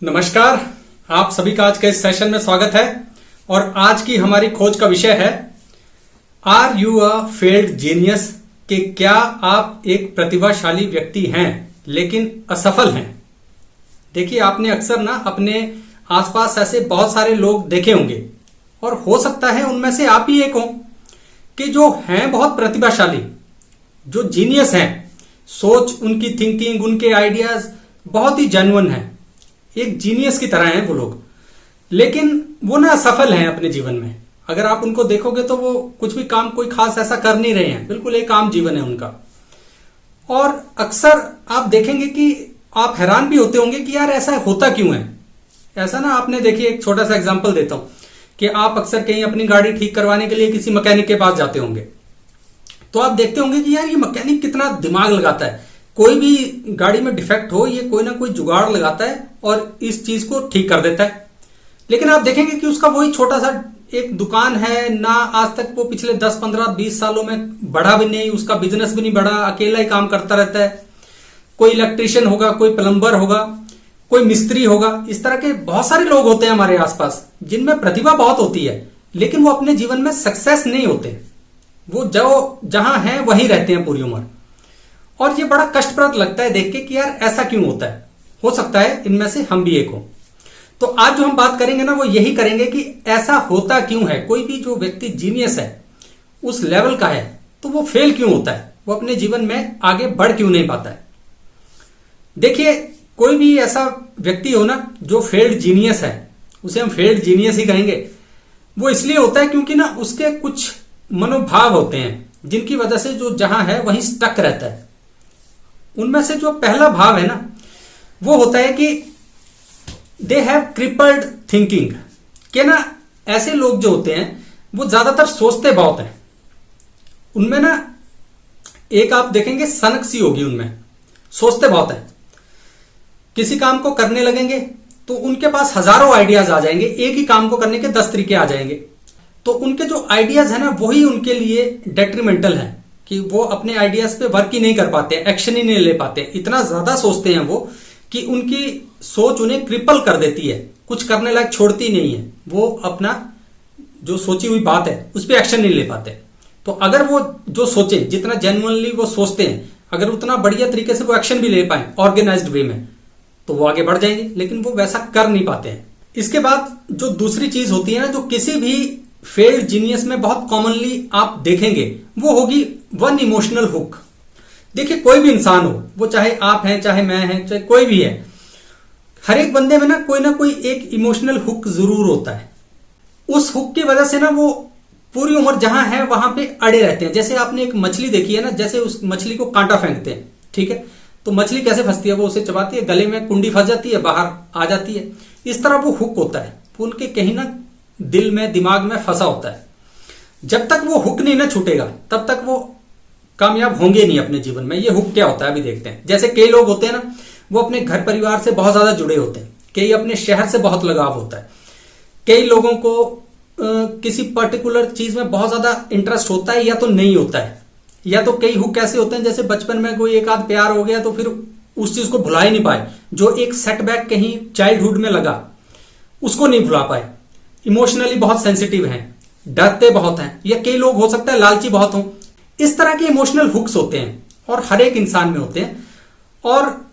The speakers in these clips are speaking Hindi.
नमस्कार, आप सभी का आज के इस सेशन में स्वागत है। और आज की हमारी खोज का विषय है are you a failed genius, कि क्या आप एक प्रतिभाशाली व्यक्ति हैं लेकिन असफल हैं। देखिए, आपने अक्सर ना अपने आसपास ऐसे बहुत सारे लोग देखे होंगे और हो सकता है उनमें से आप ही एक हो कि जो हैं बहुत प्रतिभाशाली, जो जीनियस हैं, सोच, उनकी थिंकिंग, उनके आइडियाज बहुत ही जेन्युइन है, एक जीनियस की तरह हैं वो लोग, लेकिन वो ना असफल हैं अपने जीवन में। अगर आप उनको देखोगे तो वो कुछ भी काम कोई खास ऐसा कर नहीं रहे हैं, बिल्कुल एक आम जीवन है उनका। और अक्सर आप देखेंगे कि आप हैरान भी होते होंगे कि यार ऐसा होता क्यों है। ऐसा ना, आपने देखिए, एक छोटा सा एग्जांपल देता हूं कि आप अक्सर कहीं अपनी गाड़ी ठीक करवाने के लिए किसी मैकेनिक के पास जाते होंगे, तो आप देखते होंगे कि यार ये मैकेनिक कितना दिमाग लगाता है। कोई भी गाड़ी में डिफेक्ट हो, ये कोई ना कोई जुगाड़ लगाता है और इस चीज को ठीक कर देता है। लेकिन आप देखेंगे कि उसका वही छोटा सा एक दुकान है ना, आज तक वो पिछले 10, 15, 20 सालों में बढ़ा भी नहीं, उसका बिजनेस भी नहीं बढ़ा, अकेला ही काम करता रहता है। कोई इलेक्ट्रिशियन होगा, कोई प्लम्बर होगा, कोई मिस्त्री होगा। इस तरह के बहुत सारे लोग होते हैं हमारे आसपास जिनमें प्रतिभा बहुत होती है, लेकिन वो अपने जीवन में सक्सेस नहीं होते। वो जो जहां हैं वहीं रहते हैं पूरी उम्र। और ये बड़ा कष्टप्रद लगता है देख के कि यार ऐसा क्यों होता है। हो सकता है इनमें से हम भी एक हो। तो आज जो हम बात करेंगे ना, वो यही करेंगे कि ऐसा होता क्यों है। कोई भी जो व्यक्ति जीनियस है, उस लेवल का है, तो वो फेल क्यों होता है, वो अपने जीवन में आगे बढ़ क्यों नहीं पाता है। देखिए, कोई भी ऐसा व्यक्ति हो ना जो फेल्ड जीनियस है, उसे हम फेल्ड जीनियस ही कहेंगे। वो इसलिए होता है क्योंकि ना उसके कुछ मनोभाव होते हैं जिनकी वजह से जो जहां है वहीं स्टक रहता है। उनमें से जो पहला भाव है ना, वो होता है कि दे हैव क्रिपल्ड थिंकिंग। कि ना ऐसे लोग जो होते हैं वो ज्यादातर सोचते बहुत हैं। उनमें ना एक आप देखेंगे सनक सी होगी, उनमें सोचते बहुत है। किसी काम को करने लगेंगे तो उनके पास हजारों आइडियाज आ जाएंगे, एक ही काम को करने के 10 तरीके आ जाएंगे। तो उनके जो आइडियाज है ना, वही उनके लिए डेट्रीमेंटल है कि वो अपने आइडियाज पे वर्क ही नहीं कर पाते, एक्शन ही नहीं ले पाते। इतना ज्यादा सोचते हैं वो कि उनकी सोच उन्हें क्रिपल कर देती है, कुछ करने लायक छोड़ती नहीं है। वो अपना जो सोची हुई बात है उस पर एक्शन नहीं ले पाते। तो अगर वो जो सोचे, जितना जेन्युइनली वो सोचते हैं, अगर उतना बढ़िया तरीके से वो एक्शन भी ले पाए ऑर्गेनाइज्ड वे में, तो वो आगे बढ़ जाएंगे। लेकिन वो वैसा कर नहीं पाते हैं। इसके बाद जो दूसरी चीज होती है ना, जो किसी भी फेल्ड जीनियस में बहुत कॉमनली आप देखेंगे, वो होगी वन इमोशनल हुक। देखिए, कोई भी इंसान हो, वो चाहे आप हैं, चाहे मैं हैं, चाहे कोई भी है, हर एक बंदे में ना कोई एक इमोशनल हुक जरूर होता है। उस हुक की वजह से ना वो पूरी उम्र जहां है वहां पे अड़े रहते हैं। जैसे आपने एक मछली देखी है ना, जैसे उस मछली को कांटा फेंकते हैं, ठीक है, तो मछली कैसे फंसती है, वो उसे चबाती है, गले में कुंडी फंस जाती है, बाहर आ जाती है। इस तरह वो हुक होता है, वो उनके कहीं ना दिल में, दिमाग में फंसा होता है। जब तक वो हुक नहीं ना छूटेगा, तब तक वो कामयाब होंगे नहीं अपने जीवन में। ये हुक क्या होता है अभी देखते हैं। जैसे कई लोग होते हैं ना, वो अपने घर परिवार से बहुत ज्यादा जुड़े होते हैं, कई अपने शहर से बहुत लगाव होता है, कई लोगों को किसी पर्टिकुलर चीज में बहुत ज्यादा इंटरेस्ट होता है या तो नहीं होता है। या तो कई हुक ऐसे होते हैं, जैसे बचपन में कोई एक आध प्यार हो गया तो फिर उस चीज को भुला ही नहीं पाए। जो एक सेटबैक कहीं चाइल्डहुड में लगा, उसको नहीं भुला पाए। इमोशनली बहुत सेंसिटिव हैं, डरते बहुत हैं, या कई लोग हो सकता है लालची बहुत हों। इस तरह के इमोशनल हुक्स होते हैं और हर एक इंसान में होते हैं। और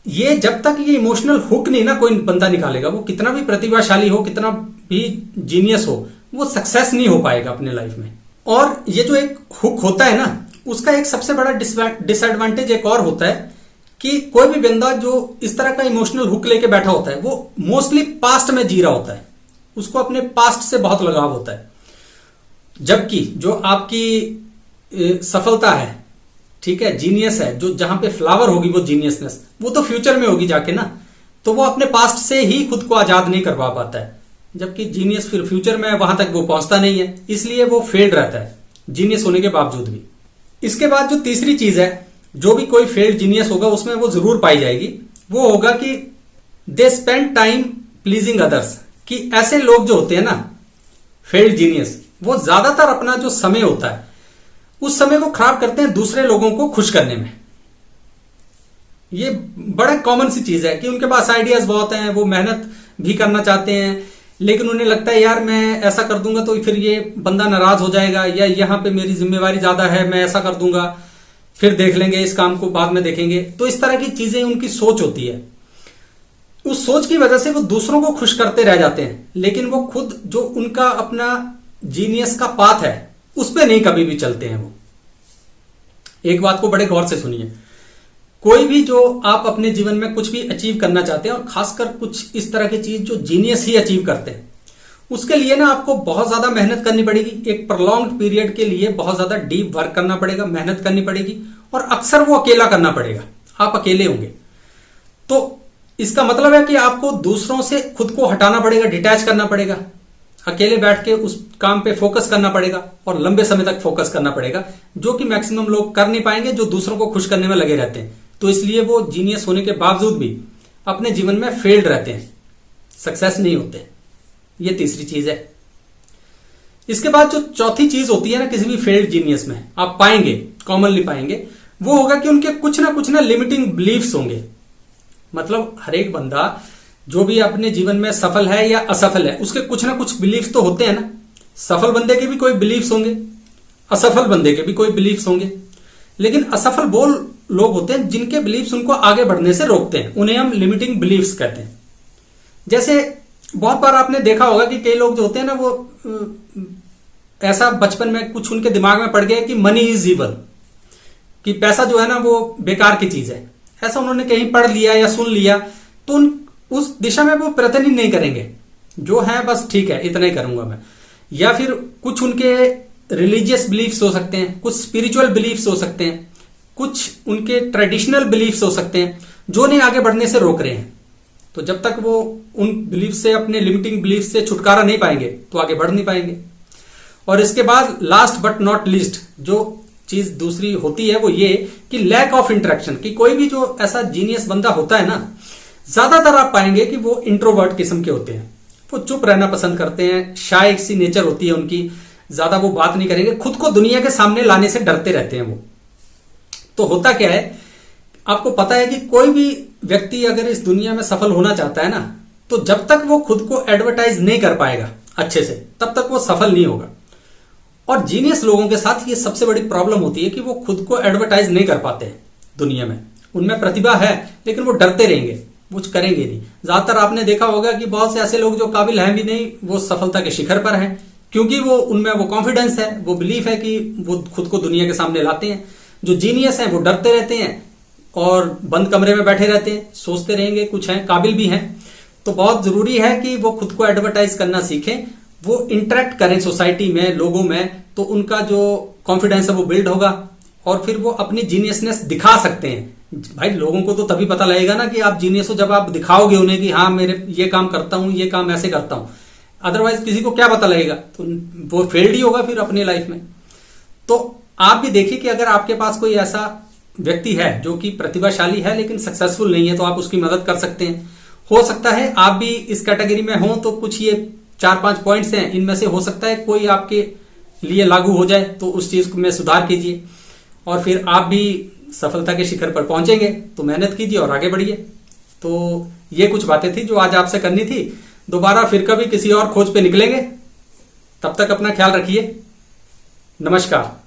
ये जब तक ये इमोशनल हुक नहीं ना कोई बंदा निकालेगा, वो कितना भी प्रतिभाशाली हो, कितना भी जीनियस हो, वो सक्सेस नहीं हो पाएगा अपने लाइफ में। और ये जो एक हुक होता है ना, उसका एक सबसे बड़ा डिसएडवांटेज एक और होता है कि कोई भी बंदा जो इस तरह का इमोशनल हुक लेके बैठा होता है, वो मोस्टली पास्ट में जी रहा होता है। उसको अपने पास्ट से बहुत लगाव होता है। जबकि जो आपकी सफलता है, ठीक है, जीनियस है, जो जहां पे फ्लावर होगी वो जीनियसनेस, वो तो फ्यूचर में होगी जाके ना। तो वो अपने पास्ट से ही खुद को आजाद नहीं करवा पाता है। जबकि जीनियस फिर फ्यूचर में वहां तक वो पहुंचता नहीं है, इसलिए वो फेल्ड रहता है जीनियस होने के बावजूद भी। इसके बाद जो तीसरी चीज है, जो भी कोई फेल्ड जीनियस होगा उसमें वो जरूर पाई जाएगी, वो होगा कि they spend time pleasing others. कि ऐसे लोग जो होते हैं ना फेल्ड जीनियस, वो ज्यादातर अपना जो समय होता है उस समय को खराब करते हैं दूसरे लोगों को खुश करने में। ये बड़ा कॉमन सी चीज है कि उनके पास आइडियाज बहुत हैं, वो मेहनत भी करना चाहते हैं, लेकिन उन्हें लगता है यार मैं ऐसा कर दूंगा तो फिर ये बंदा नाराज हो जाएगा, या यहाँ पे मेरी जिम्मेवारी ज्यादा है, मैं ऐसा कर दूंगा, फिर देख लेंगे, इस काम को बाद में देखेंगे। तो इस तरह की चीजें उनकी सोच होती है। उस सोच की वजह से वो दूसरों को खुश करते रह जाते हैं, लेकिन वो खुद जो उनका अपना जीनियस का पाथ है उस पर नहीं कभी भी चलते हैं। वो एक बात को बड़े गौर से सुनिए, कोई भी जो आप अपने जीवन में कुछ भी अचीव करना चाहते हैं, और खासकर कुछ इस तरह की चीज जो जीनियस ही अचीव करते हैं, उसके लिए ना आपको बहुत ज्यादा मेहनत करनी पड़ेगी, एक प्रोलॉन्ग्ड पीरियड के लिए बहुत ज्यादा डीप वर्क करना पड़ेगा, मेहनत करनी पड़ेगी, और अक्सर वो अकेला करना पड़ेगा, आप अकेले होंगे। तो इसका मतलब है कि आपको दूसरों से खुद को हटाना पड़ेगा, डिटैच करना पड़ेगा, अकेले बैठ के उस काम पे फोकस करना पड़ेगा, और लंबे समय तक फोकस करना पड़ेगा, जो कि मैक्सिमम लोग कर नहीं पाएंगे, जो दूसरों को खुश करने में लगे रहते हैं। तो इसलिए वो जीनियस होने के बावजूद भी अपने जीवन में फेल्ड रहते हैं, सक्सेस नहीं होते। ये तीसरी चीज है। इसके बाद जो चौथी चीज होती है ना किसी भी फेल्ड जीनियस में, आप पाएंगे, कॉमनली पाएंगे, वो होगा कि उनके कुछ ना लिमिटिंग बिलीफ्स होंगे। मतलब हर एक बंदा जो भी अपने जीवन में सफल है या असफल है, उसके कुछ ना कुछ बिलीफ्स तो होते हैं ना। सफल बंदे के भी कोई बिलीफ्स होंगे, असफल बंदे के भी कोई बिलीफ्स होंगे, लेकिन असफल वो लोग होते हैं जिनके बिलीफ्स उनको आगे बढ़ने से रोकते हैं, उन्हें हम लिमिटिंग बिलीफ्स कहते हैं। जैसे बहुत बार आपने देखा होगा कि कई लोग जो होते हैं ना, वो ऐसा बचपन में कुछ उनके दिमाग में पड़ गया कि मनी इज इवल, कि पैसा जो है ना वो बेकार की चीज है। ऐसा उन्होंने कहीं पढ़ लिया या सुन लिया, तो उस दिशा में वो प्रयत्न ही नहीं करेंगे, जो है बस ठीक है इतना ही करूंगा मैं। या फिर कुछ उनके रिलीजियस बिलीफ्स हो सकते हैं, कुछ स्पिरिचुअल बिलीफ्स हो सकते हैं, कुछ उनके ट्रेडिशनल बिलीफ्स हो सकते हैं, जो उन्हें आगे बढ़ने से रोक रहे हैं। तो जब तक वो उन बिलीफ से, अपने लिमिटिंग बिलीफ से छुटकारा नहीं पाएंगे, तो आगे बढ़ नहीं पाएंगे। और इसके बाद लास्ट बट नॉट लीस्ट जो चीज दूसरी होती है वो ये कि लैक ऑफ इंटरेक्शन, कि कोई भी जो ऐसा जीनियस बंदा होता है ना, ज्यादातर आप पाएंगे कि वो इंट्रोवर्ट किस्म के होते हैं, वो चुप रहना पसंद करते हैं, शाय सी नेचर होती है उनकी, ज्यादा वो बात नहीं करेंगे, खुद को दुनिया के सामने लाने से डरते रहते हैं वो। तो होता क्या है, आपको पता है कि कोई भी व्यक्ति अगर इस दुनिया में सफल होना चाहता है ना, तो जब तक वो खुद को एडवर्टाइज नहीं कर पाएगा अच्छे से, तब तक वो सफल नहीं होगा। और जीनियस लोगों के साथ ये सबसे बड़ी प्रॉब्लम होती है कि वो खुद को एडवर्टाइज नहीं कर पाते हैं दुनिया में। उनमें प्रतिभा है, लेकिन वो डरते रहेंगे, कुछ करेंगे नहीं। ज्यादातर आपने देखा होगा कि बहुत से ऐसे लोग जो काबिल हैं भी नहीं, वो सफलता के शिखर पर हैं, क्योंकि वो उनमें वो कॉन्फिडेंस है, वो बिलीफ है कि वो खुद को दुनिया के सामने लाते हैं। जो जीनियस हैं वो डरते रहते हैं और बंद कमरे में बैठे रहते हैं, सोचते रहेंगे, कुछ हैं, काबिल भी हैं। तो बहुत जरूरी है कि वो खुद को एडवर्टाइज करना सीखें, वो इंटरेक्ट करें सोसाइटी में, लोगों में, तो उनका जो कॉन्फिडेंस है वो बिल्ड होगा, और फिर वो अपनी जीनियसनेस दिखा सकते हैं। भाई लोगों को तो तभी पता लगेगा ना कि आप जीनियस हो, जब आप दिखाओगे उन्हें कि हाँ मेरे ये काम करता हूं, ये काम ऐसे करता हूं। अदरवाइज किसी को क्या पता लगेगा, तो वो फेल्ड ही होगा फिर अपनी लाइफ में। तो आप भी देखिए कि अगर आपके पास कोई ऐसा व्यक्ति है जो कि प्रतिभाशाली है लेकिन सक्सेसफुल नहीं है, तो आप उसकी मदद कर सकते हैं। हो सकता है आप भी इस कैटेगरी में हो, तो कुछ ये 4-5 पॉइंट्स हैं, इनमें से हो सकता है कोई आपके लिए लागू हो जाए, तो उस चीज में सुधार कीजिए और फिर आप भी सफलता के शिखर पर पहुंचेंगे। तो मेहनत कीजिए और आगे बढ़िए। तो ये कुछ बातें थी जो आज आपसे करनी थी। दोबारा फिर कभी किसी और खोज पे निकलेंगे, तब तक अपना ख्याल रखिए। नमस्कार।